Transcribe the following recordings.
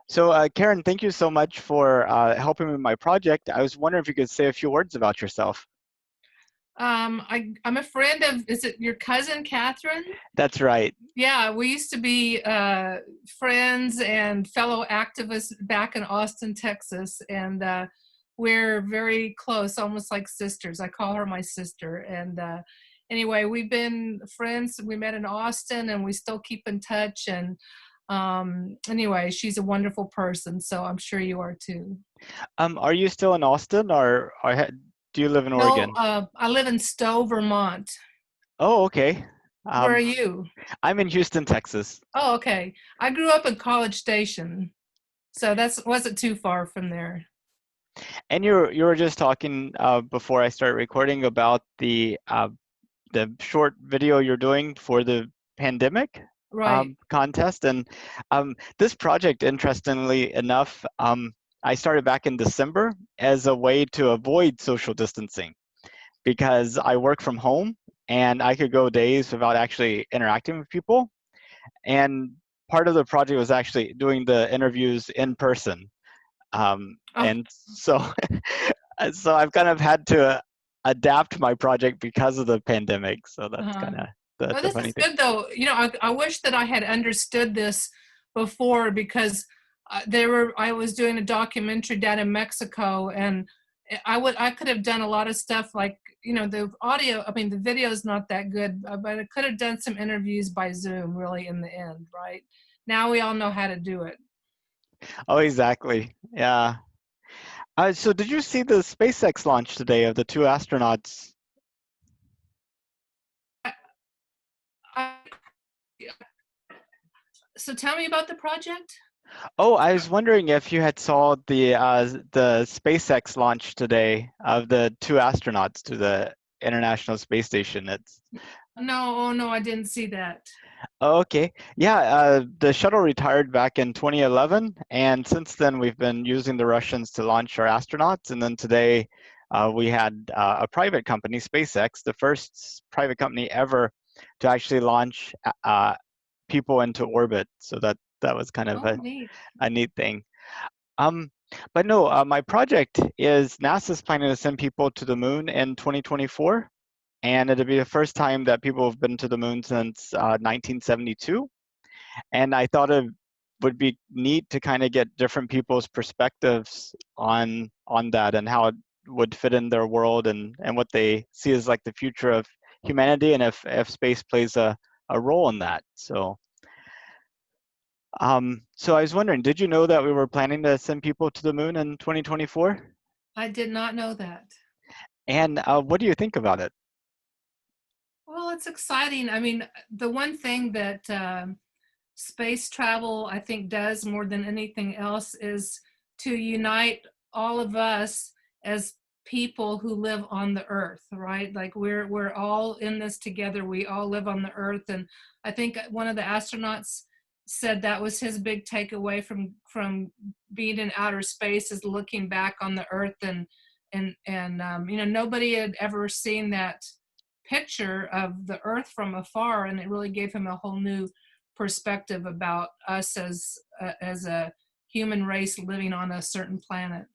So, Karen, thank you so much for helping me with my project. I was wondering if you could say a few words about yourself. I'm a friend of, is it your cousin, Catherine? That's right. Yeah, we used to be friends and fellow activists back in Austin, Texas, and we're very close, almost like sisters. I call her my sister. And anyway, we've been friends. We met in Austin, and we still keep in touch. And anyway, she's a wonderful person, so I'm sure you are too. Are you still in Austin, or do you live in No, Oregon? I live in Stowe, Vermont. Oh, okay. Where are Um, you? I'm in Houston, Texas. Oh, okay. I grew up in College Station, so that's wasn't too far from there. And you were just talking before I started recording about the short video you're doing for the pandemic Right. contest. And this project, interestingly enough, I started back in December as a way to avoid social distancing because I work from home and I could go days without actually interacting with people. And part of the project was actually doing the interviews in person. Oh, And so, so I've kind of had to adapt my project because of the pandemic. So that's uh-huh. kind of Oh, the this funny is thing. good though. I wish that I had understood this before because I was doing a documentary down in Mexico, and I could have done a lot of stuff like, the audio, I mean, the video is not that good, but I could have done some interviews by Zoom really in the end, right? Now we all know how to do it. Oh, exactly. Yeah. So did you see the SpaceX launch today of the two astronauts? I, I, so tell me about the project. Oh, I was wondering if you had saw the SpaceX launch today of the two astronauts to the International Space Station. It's No, oh no, I didn't see that. Oh, okay. Yeah, the shuttle retired back in 2011, and since then we've been using the Russians to launch our astronauts. And then today we had a private company, SpaceX, the first private company ever to actually launch people into orbit. So that was kind of Oh, neat. a neat thing. Um, but no, my project is NASA's planning to send people to the moon in 2024, and it'll be the first time that people have been to the moon since 1972. And I thought it would be neat to kind of get different people's perspectives on that and how it would fit in their world and what they see as like the future of humanity and if space plays a role in that. So I was wondering, did you know that we were planning to send people to the moon in 2024? I did not know that. And what do you think about it? Well, it's exciting. I mean, the one thing that space travel, I think, does more than anything else is to unite all of us as people who live on the earth, right? Like we're all in this together. We all live on the earth, and I think one of the astronauts said that was his big takeaway from being in outer space is looking back on the earth, and nobody had ever seen that picture of the earth from afar, and it really gave him a whole new perspective about us as a human race living on a certain planet.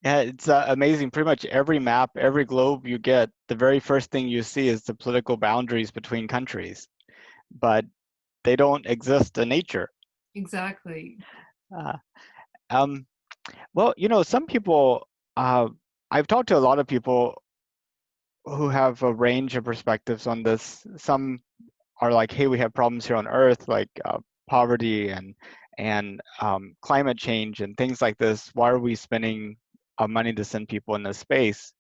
Yeah, it's amazing. Pretty much every map, every globe you get, the very first thing you see is the political boundaries between countries, but they don't exist in nature. Exactly. Uh, um, well, some people, uh, I've talked to a lot of people who have a range of perspectives on this. Some are like, hey, we have problems here on Earth, like poverty and climate change and things like this. Why are we spending money to send people into space?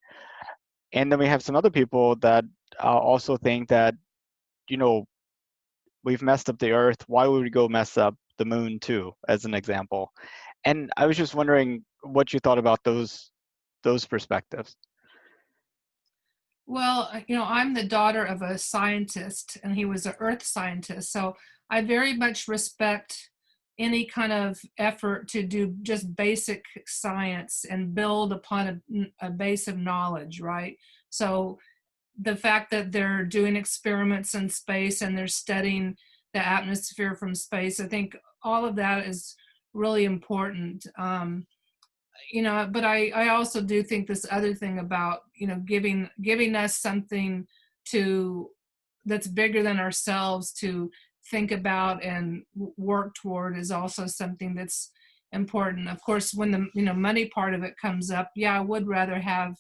And then we have some other people that also think that, you know, we've messed up the Earth. Why would we go mess up the moon too, as an example? And I was just wondering what you thought about those perspectives. Well, I'm the daughter of a scientist, and he was an earth scientist. So I very much respect any kind of effort to do just basic science and build upon a base of knowledge, right? So the fact that they're doing experiments in space and they're studying the atmosphere from space, I think all of that is really important. But I also do think this other thing about, giving us something to that's bigger than ourselves to think about and work toward is also something that's important. Of course, when the money part of it comes up, yeah, I would rather have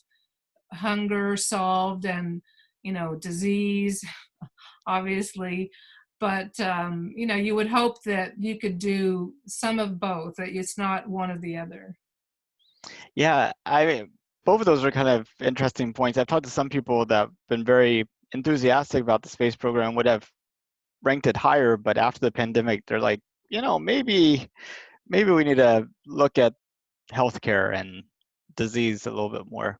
hunger solved and disease, obviously. But you would hope that you could do some of both, that it's not one or the other. Yeah, I mean, both of those are kind of interesting points. I've talked to some people that have been very enthusiastic about the space program, would have ranked it higher, but after the pandemic, they're like, maybe we need to look at healthcare and disease a little bit more.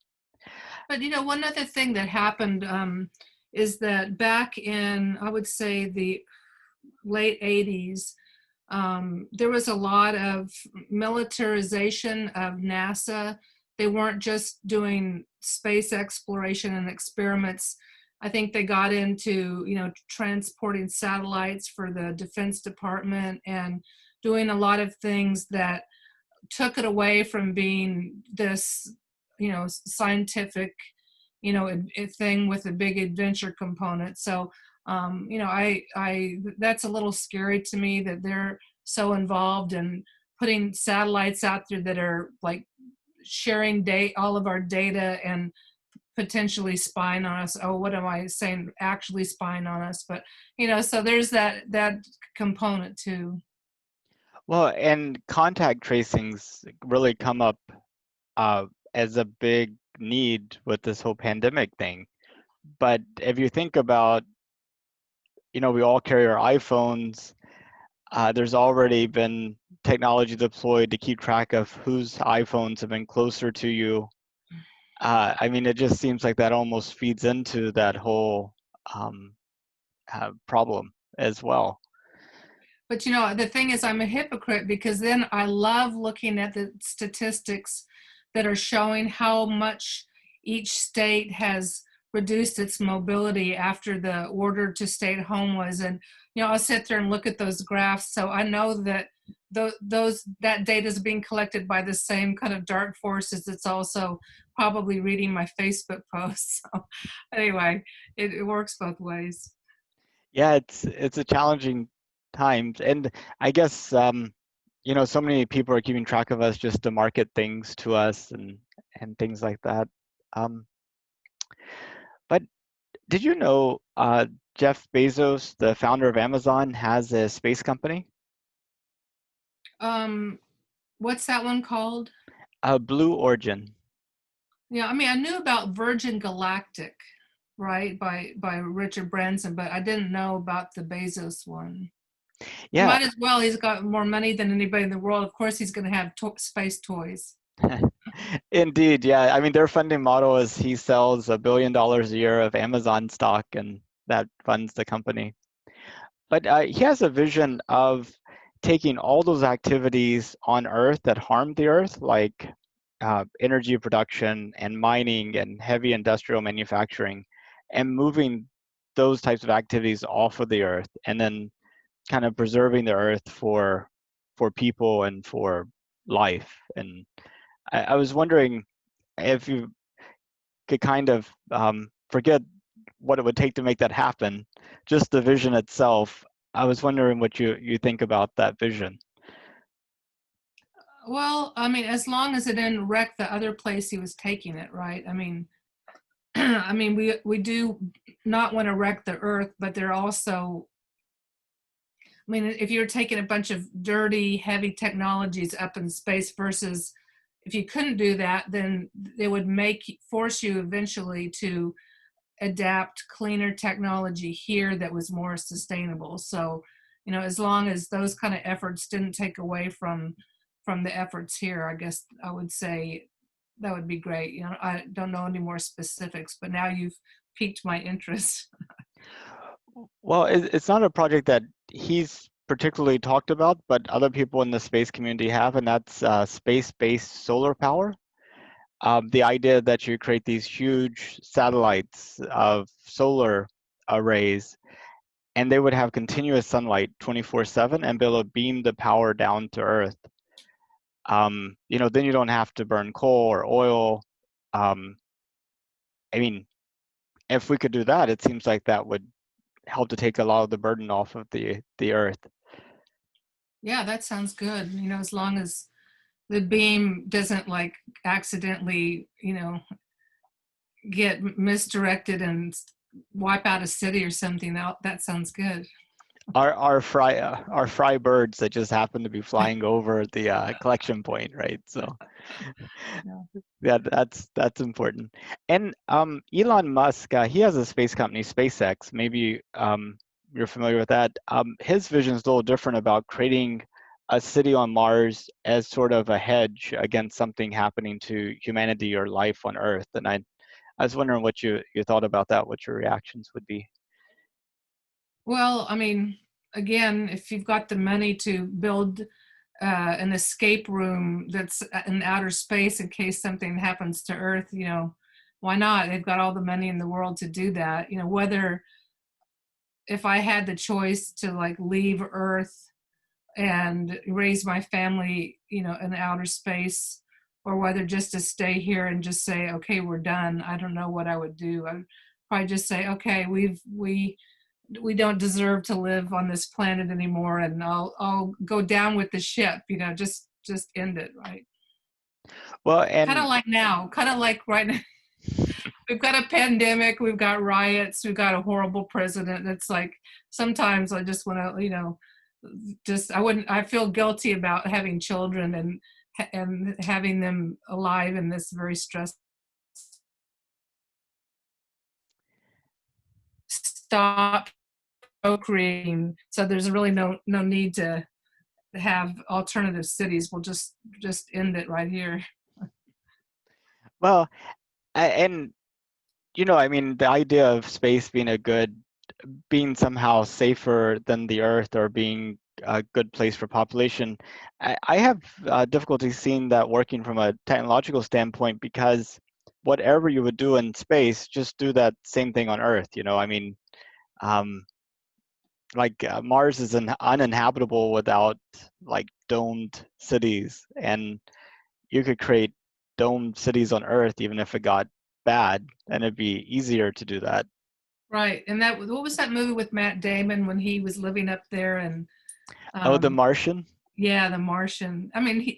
But one other thing that happened is that back in, I would say, the late 80s, there was a lot of militarization of NASA. They weren't just doing space exploration and experiments. I think they got into, transporting satellites for the Defense Department and doing a lot of things that took it away from being this, scientific, thing with a big adventure component. So, I that's a little scary to me that they're so involved in putting satellites out there that are like sharing all of our data and potentially spying on us. Oh, what am I saying? Actually spying on us. But so there's that component too. Well, and contact tracings really come up uh, as a big need with this whole pandemic thing. But if you think about, we all carry our iPhones. There's already been technology deployed to keep track of whose iPhones have been closer to you. I mean, it just seems like that almost feeds into that whole um, problem as well. But the thing is, I'm a hypocrite because then I love looking at the statistics that are showing how much each state has reduced its mobility after the order to stay at home was. And, I'll sit there and look at those graphs. So I know that that data is being collected by the same kind of dark forces that's also probably reading my Facebook posts. So anyway, it works both ways. Yeah, it's a challenging times, and I guess so many people are keeping track of us just to market things to us and things like that. Um, but did you know Jeff Bezos, the founder of Amazon, has a space company? Um, what's that one called? Blue Origin. Yeah, I mean, I knew about Virgin Galactic, right, by Richard Branson, but I didn't know about the Bezos one. He Yeah, might as well. He's got more money than anybody in the world. Of course, he's going to have space toys. indeed. Yeah, I mean their funding model is he sells $1 billion a year of Amazon stock, and that funds the company. But he has a vision of taking all those activities on Earth that harm the Earth, like energy production and mining and heavy industrial manufacturing, and moving those types of activities off of the Earth, and then kind of preserving the Earth for people and for life. And I was wondering if you could kind of forget what it would take to make that happen, just the vision itself. I was wondering what you think about that vision. Well, I mean, as long as it didn't wreck the other place he was taking it, right? I mean, I mean, we do not want to wreck the Earth, but they're also, I mean, if you're taking a bunch of dirty, heavy technologies up in space versus if you couldn't do that, then it would force you eventually to adapt cleaner technology here that was more sustainable. So, as long as those kind of efforts didn't take away from the efforts here, I guess I would say that would be great. I don't know any more specifics, but now you've piqued my interest. Well, it's not a project that he's particularly talked about, but other people in the space community have, and that's space-based solar power. The idea that you create these huge satellites of solar arrays, and they would have continuous sunlight 24/7 and be able to beam the power down to Earth. then you don't have to burn coal or oil. Um, I mean, if we could do that, it seems like that would help to take a lot of the burden off of the Earth. Yeah, that sounds good. As long as the beam doesn't like accidentally, get misdirected and wipe out a city or something. That sounds good. Our fry birds that just happen to be flying over the collection point, right? So Yeah. yeah, that's important. And Elon Musk, he has a space company, SpaceX. Maybe you're familiar with that. His vision is a little different about creating a city on Mars as sort of a hedge against something happening to humanity or life on Earth. And I was wondering what you thought about that, what your reactions would be. Well, I mean, again, if you've got the money to build an escape room that's in outer space in case something happens to Earth, why not? They've got all the money in the world to do that. Whether if I had the choice to like leave Earth and raise my family, in outer space, or whether just to stay here and just say, okay, we're done. I don't know what I would do. I'd probably just say, okay, we don't deserve to live on this planet anymore, and I'll go down with the ship. Just end it, right? Well, Kind of and like now, kind of like right now. We've got a pandemic, we've got riots, we've got a horrible president. It's like sometimes I just want to, I feel guilty about having children and having them alive in this very stressful. Stop procreating. So there's really no need to have alternative cities. We'll just end it right here. well, and I mean, the idea of space being somehow safer than the Earth or being a good place for population, I have difficulty seeing that working from a technological standpoint because whatever you would do in space, just do that same thing on Earth. I mean, um, like Mars is uninhabitable without like domed cities, and you could create domed cities on Earth even if it got bad, and it'd be easier to do that. Right. And what was that movie with Matt Damon when he was living up there and Oh, The um, Martian? yeah, The Martian. I mean,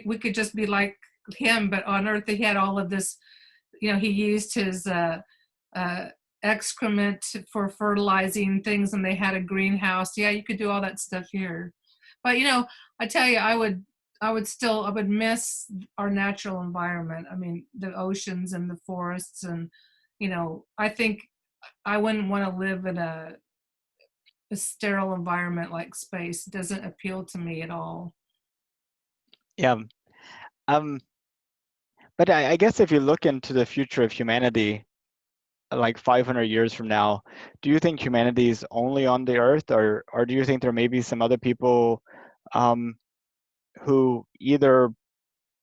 we could just be like him, but on Earth he had all of this. He used his uh, excrement for fertilizing things, and they had a greenhouse. Yeah, you could do all that stuff here. But I tell you, I would miss our natural environment. I mean, the oceans and the forests, and I think I wouldn't want to live in a sterile environment like space. It doesn't appeal to me at all. Yeah. Um, but I guess if you look into the future of humanity, like 500 years from now, do you think humanity is only on the Earth, or do you think there may be some other people um, who either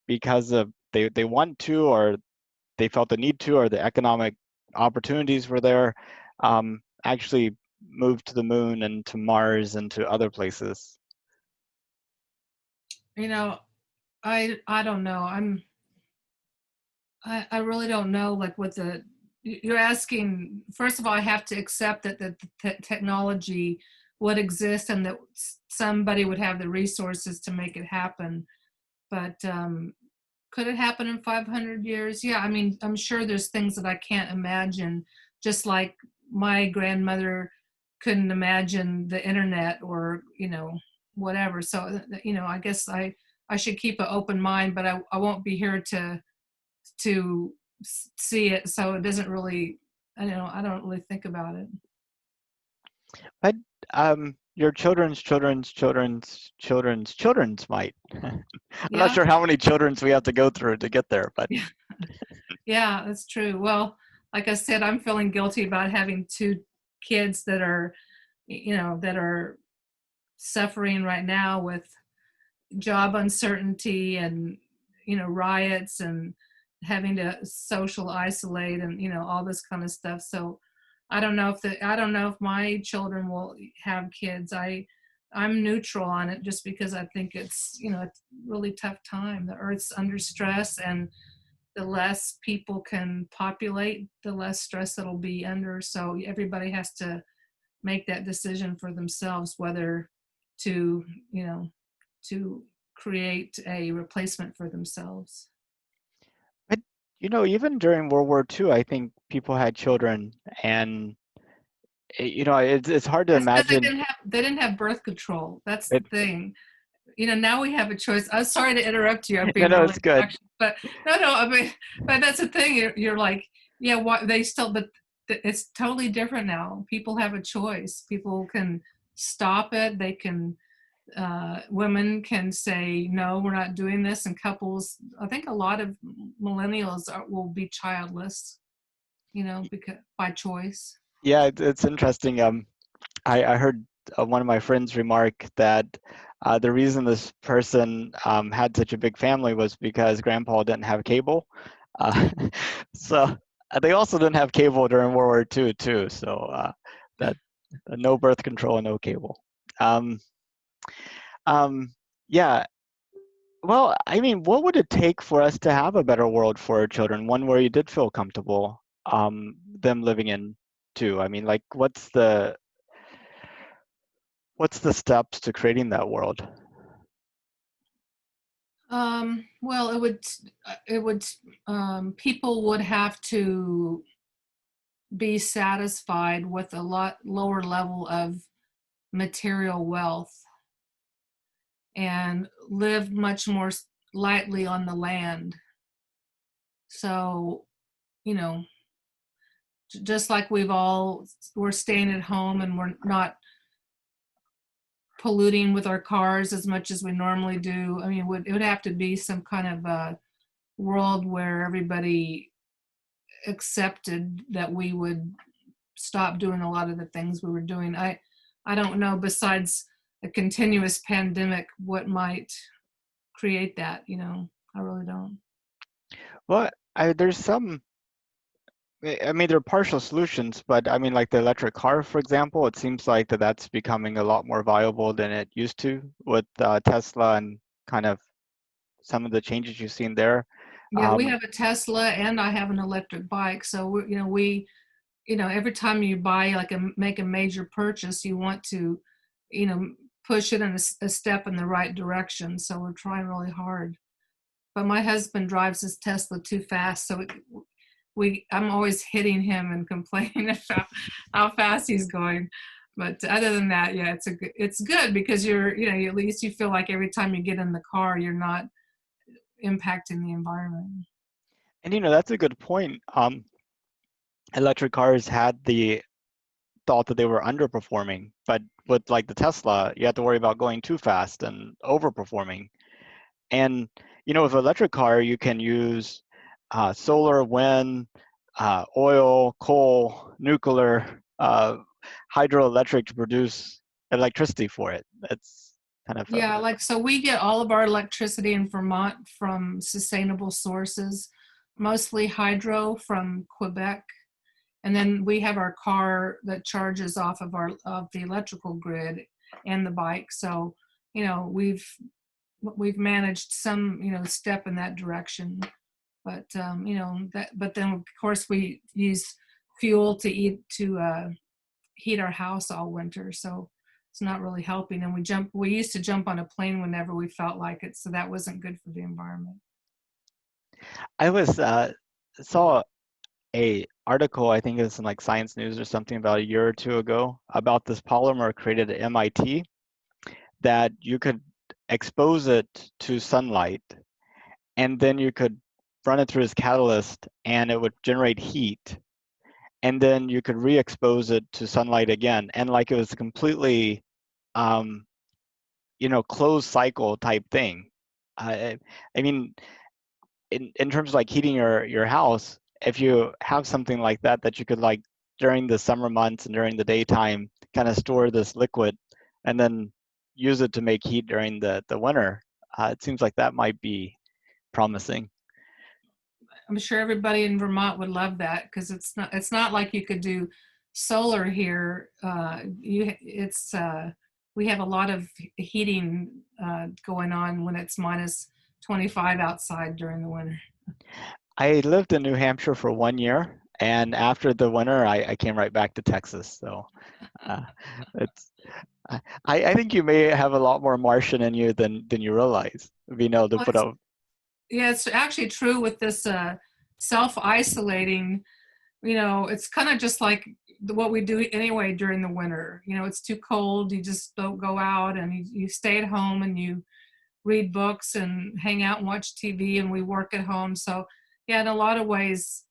because of they want to, or they felt the need to, or the economic opportunities were there, actually moved to the moon and to Mars and to other places? You know, I don't know. I really don't know like what you're asking. First of all, I have to accept that the technology would exist and that somebody would have the resources to make it happen. But could it happen in 500 years? Yeah, I mean, I'm sure there's things that I can't imagine, just like my grandmother couldn't imagine the internet or, whatever. So, I guess I should keep an open mind, but I won't be here to see it. So it doesn't really, I don't really think about it. But your children's might. I'm not Yeah. sure how many children's we have to go through to get there, but Yeah. Yeah, that's true. Well, like I said, I'm feeling guilty about having two kids that are suffering right now with job uncertainty and riots and having to social isolate and all this kind of stuff. So I don't know if my children will have kids. I'm neutral on it just because I think it's, it's a really tough time. The Earth's under stress, and the less people can populate, the less stress it'll be under. So everybody has to make that decision for themselves, whether to, to create a replacement for themselves. But even during World War II, I think people had children, and it's hard to That's because imagine they didn't have birth control. That's the it. thing. Now we have a choice. I'm sorry to interrupt you. I'm No, being no, really it's good. obnoxious, but no. I mean, but that's the thing. You're like, yeah, what they still, but it's totally different now. People have a choice. People can stop it. They can. Women can say no, we're not doing this, and couples. I think a lot of millennials will be childless. Because by choice. Yeah, it's interesting. I heard one of my friends remark that the reason this person had such a big family was because grandpa didn't have cable. Uh, so they also didn't have cable during World War II too. So that no birth control, no cable. Um, um, yeah. Well, I mean, what would it take for us to have a better world for our children? One where you did feel comfortable them living in too. I mean, like, what's the steps to creating that world? Well, people would have to be satisfied with a lot lower level of material wealth and live much more lightly on the land. So, you know, just like we're staying at home and we're not polluting with our cars as much as we normally do. I mean, it would have to be some kind of a world where everybody accepted that we would stop doing a lot of the things we were doing. I don't know, besides a continuous pandemic, what might create that. I really don't. Well, there's some. I mean, there are partial solutions, but I mean, like the electric car, for example, it seems like that's becoming a lot more viable than it used to with Tesla and kind of some of the changes you've seen there. Yeah, we Um, have a Tesla and I have an electric bike. So every time you buy, like, make a major purchase, you want to, push it in a step in the right direction. So we're trying really hard. But my husband drives his Tesla too fast, so I'm always hitting him and complaining about how fast he's going. But other than that, yeah, it's good because at least you feel like every time you get in the car, you're not impacting the environment. and that's a good point. Electric cars had the thought that they were underperforming, but with like the Tesla, you have to worry about going too fast and overperforming. And with electric car, you can use solar, wind, oil, coal, nuclear, hydroelectric to produce electricity for it. That's kind of Yeah, like, so we get all of our electricity in Vermont from sustainable sources, mostly hydro from Quebec. And then we have our car that charges off of the electrical grid and the bike. So, we've managed some, step in that direction. But but then of course we use fuel to heat our house all winter. So it's not really helping. And we used to jump on a plane whenever we felt like it. So that wasn't good for the environment. I was saw a article, I think it's in like Science News or something about a year or two ago about this polymer created at MIT that you could expose it to sunlight and then you could run it through this catalyst and it would generate heat and then you could re-expose it to sunlight again and like it was a completely um, closed cycle type thing. I mean, in terms of like heating your house, if you have something like that you could like during the summer months and during the daytime kind of store this liquid and then use it to make heat during the winter, it seems like that might be promising. I'm sure everybody in Vermont would love that because it's not like you could do solar here. It's we have a lot of heating going on when it's minus 25 outside during the winter. I lived in New Hampshire for 1 year, and after the winter, I came right back to Texas. So uh, it's I think you may have a lot more Martian in you than you realize, being able to Well, put up. yeah, it's actually true with this self-isolating. It's kind of just like what we do anyway during the winter. It's too cold. You just don't go out, and you stay at home and you read books and hang out and watch TV, and we work at home. So yeah, in a lot of ways,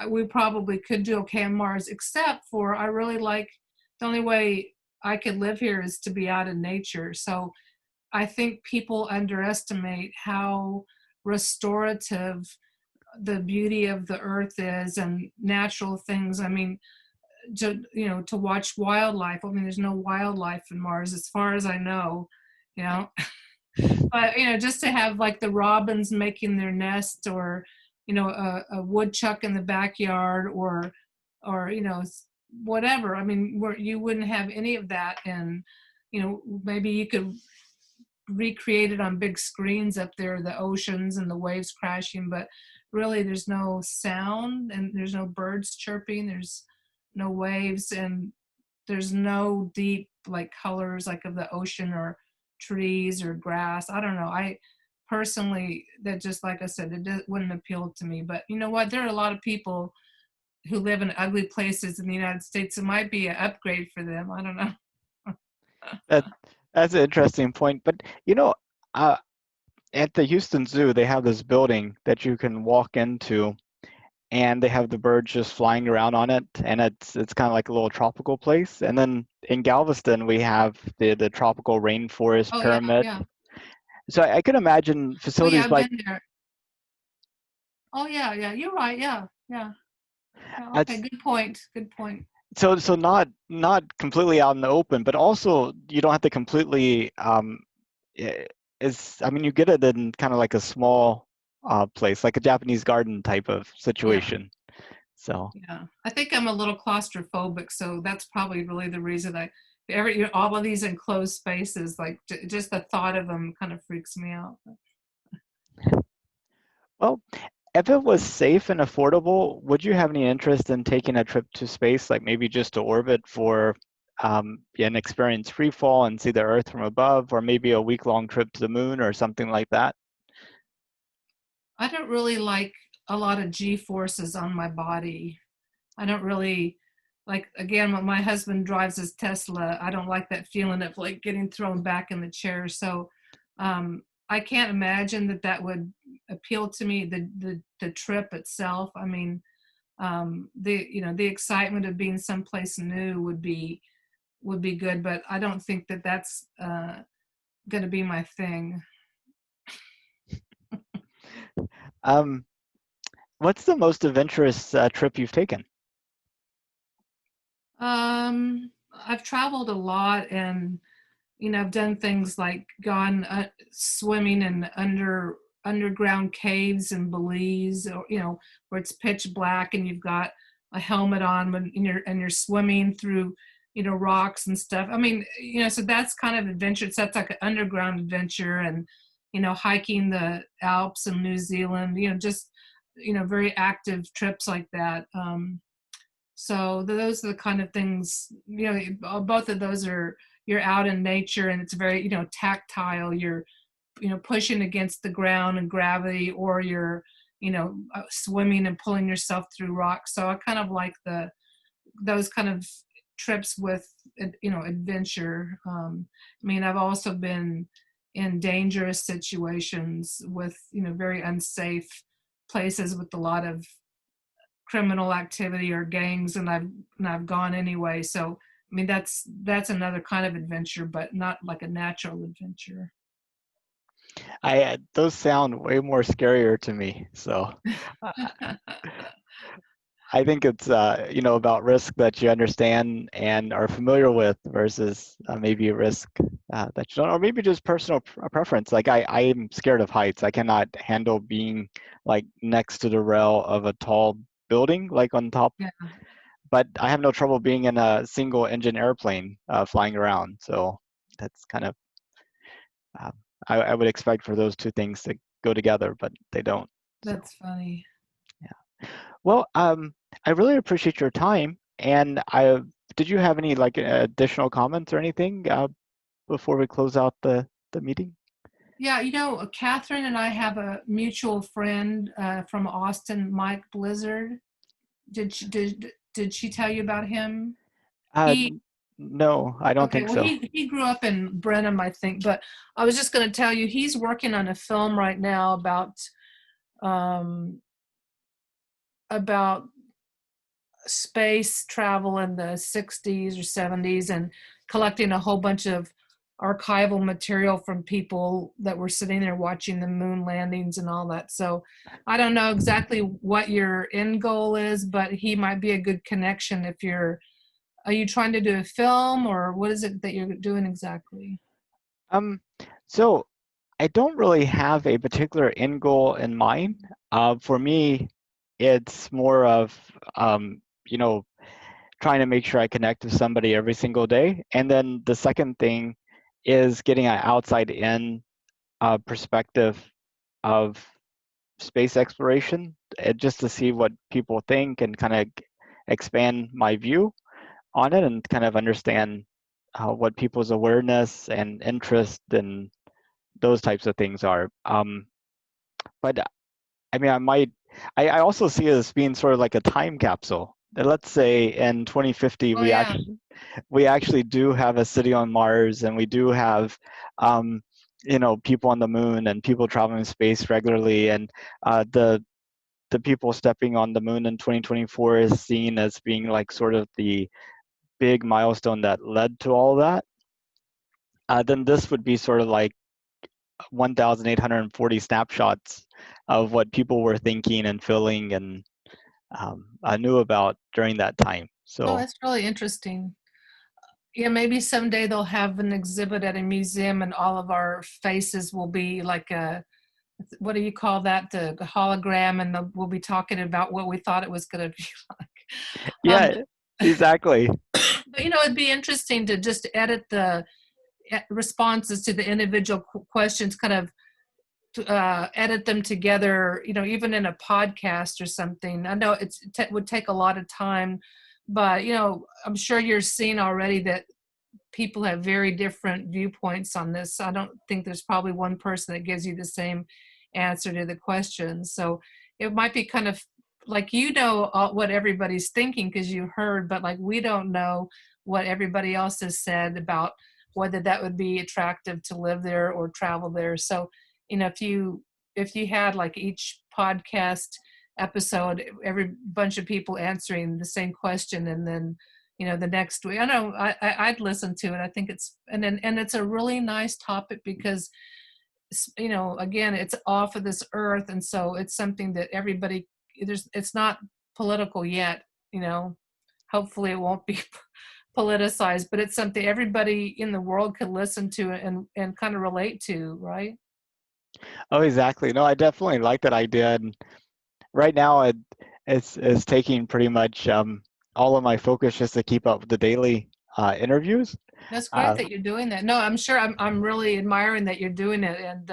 we probably could do okay on Mars, except for I really like the only way I could live here is to be out in nature. So I think people underestimate how restorative the beauty of the earth is and natural things. I mean, to watch wildlife. I mean, there's no wildlife in Mars as far as I know, you know. But just to have like the robins making their nest, or a woodchuck in the backyard, or whatever. I mean, where you wouldn't have any of that, and maybe you could recreate it on big screens up there, the oceans and the waves crashing, but really there's no sound, and there's no birds chirping, there's no waves, and there's no deep like colors like of the ocean or trees or grass. I don't know. I personally, that just like I said, wouldn't appeal to me. But you know what? There are a lot of people who live in ugly places in the United States. It might be an upgrade for them. I don't know. That that's an interesting point. But uh, at the Houston Zoo, they have this building that you can walk into, and they have the birds just flying around on it, and it's kind of like a little tropical place. And then in Galveston, we have the tropical rainforest Oh yeah, pyramid. yeah. So I could imagine Oh yeah, facilities I've like been there. Oh yeah, yeah. You're right. Yeah, yeah. Yeah, okay, that's good point. Good point. so not completely out in the open, but also you don't have to completely is I mean you get it in kind of like a small place, like a Japanese garden type of Yeah, situation. So yeah. I think I'm a little claustrophobic, so that's probably really the reason all of these enclosed spaces, like just the thought of them kind of freaks me out. well, if it was safe and affordable, would you have any interest in taking a trip to space, like maybe just to orbit for yeah, an experience free fall and see the Earth from above, or maybe a week-long trip to the moon or something like that? I don't really like a lot of G forces on my body. I don't really like, again, when my husband drives his Tesla, I don't like that feeling of like getting thrown back in the chair. So I can't imagine that would appeal to me, the trip itself. I mean, the excitement of being someplace new would be good, but I don't think that's going to be my thing. Um, what's the most adventurous trip you've taken? I've traveled a lot, and I've done things like gone swimming in underground caves in Belize, or where it's pitch black and you've got a helmet on when and you're swimming through rocks and stuff. I mean, so that's kind of adventure. So that's like an underground adventure, and hiking the Alps in New Zealand. Just very active trips like that. So those are the kind of things, both of those are, you're out in nature, and it's very, tactile. You're, pushing against the ground and gravity, or you're, swimming and pulling yourself through rocks. So I kind of like those kind of trips with, adventure. I mean, I've also been in dangerous situations with, very unsafe places with a lot of criminal activity or gangs, and I've gone anyway. So I mean, that's another kind of adventure, but not like a natural adventure. I those sound way more scarier to me. So uh, I think it's about risk that you understand and are familiar with versus maybe a risk that you don't, or maybe just personal preference. Like I am scared of heights. I cannot handle being like next to the rail of a tall building, like on top. Yeah. But I have no trouble being in a single engine airplane flying around. So That's kind of um, I would expect for those two things to go together, but they don't. So That's funny. yeah. Well, I really appreciate your time. And I did you have any like additional comments or anything before we close out the meeting? Yeah, Catherine and I have a mutual friend from Austin, Mike Blizzard. Did she tell you about him? Uh, He n- no, I don't Okay, think well, so. he grew up in Brenham, I think, but I was just going to tell you he's working on a film right now um, about space travel in the 60s or 70s and collecting a whole bunch of archival material from people that were sitting there watching the moon landings and all that. So I don't know exactly what your end goal is, but he might be a good connection if are you trying to do a film or what is it that you're doing exactly? Um, so I don't really have a particular end goal in mind. For me, it's more of you know, trying to make sure I connect with somebody every single day. And then the second thing is getting an outside in perspective of space exploration, just to see what people think and kind of expand my view on it and kind of understand what people's awareness and interest and those types of things are. But I mean, I also see it as being sort of like a time capsule. And let's say in 2050, Oh yeah. we actually do have a city on Mars, and we do have, um, people on the moon and people traveling in space regularly, and the people stepping on the moon in 2024 is seen as being like sort of the big milestone that led to all that. Then this would be sort of like 1,840 snapshots of what people were thinking and feeling and I knew about during that time. Oh, So that's really interesting. Yeah, maybe someday they'll have an exhibit at a museum and all of our faces will be like what do you call that? The hologram, and we'll be talking about what we thought it was going to be like. Um, yeah, exactly. but it'd be interesting to just edit the responses to the individual questions, kind of edit them together, even in a podcast or something. I know it would take a lot of time, but I'm sure you're seeing already that people have very different viewpoints on this. I don't think there's probably one person that gives you the same answer to the question. So it might be kind of like what everybody's thinking because you heard, but like we don't know what everybody else has said about whether that would be attractive to live there or travel there. So, if you had like each podcast episode, every bunch of people answering the same question, and then the next week. I know I'd listen to it. I think and it's a really nice topic because again, it's off of this earth, and so it's something that everybody. It's not political yet. You know, hopefully it won't be politicized, but it's something everybody in the world can listen to and kind of relate to, right? Oh, exactly. No, I definitely like that idea. And right now, it's taking pretty much all of my focus just to keep up with the daily interviews. That's great Uh, that you're doing that. No, I'm sure I'm really admiring that you're doing it, and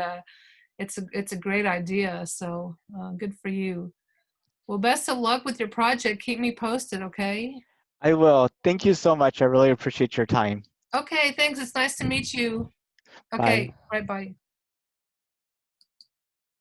it's a great idea. So good for you. Well, best of luck with your project. Keep me posted, okay? I will. Thank you so much. I really appreciate your time. Okay, thanks. It's nice to meet you. Okay, Bye. right, bye.